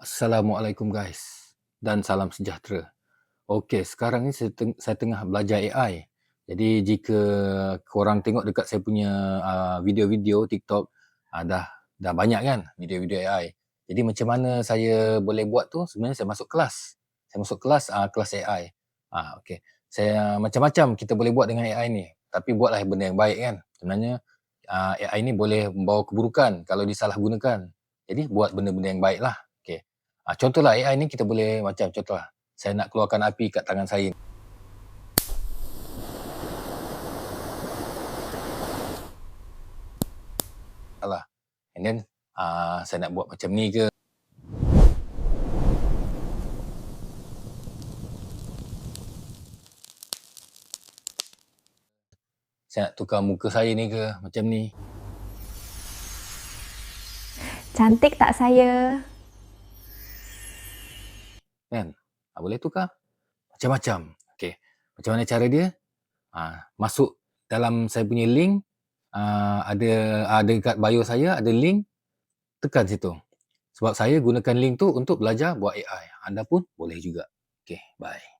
Assalamualaikum guys dan salam sejahtera. Okey, sekarang ni saya tengah belajar AI. Jadi jika korang tengok dekat saya punya video-video TikTok, dah banyak kan video-video AI. Jadi macam mana saya boleh buat tu, sebenarnya saya masuk kelas. Saya masuk kelas AI. Okey. Saya macam-macam kita boleh buat dengan AI ni. Tapi buatlah benda yang baik kan. Sebenarnya AI ni boleh membawa keburukan kalau disalahgunakan. Jadi buat benda-benda yang baik lah. Okey. Contohlah AI ni kita boleh macam contohlah. Saya nak keluarkan api kat tangan saya. Alah. And then saya nak buat macam ni ke. Saya nak tukar muka saya ni ke, macam ni. Cantik tak saya? Kan? Boleh tukar. Macam-macam. Okey. Macam mana cara dia? Masuk dalam saya punya link. Ada dekat bio saya, ada link. Tekan situ. Sebab saya gunakan link tu untuk belajar buat AI. Anda pun boleh juga. Okey, bye.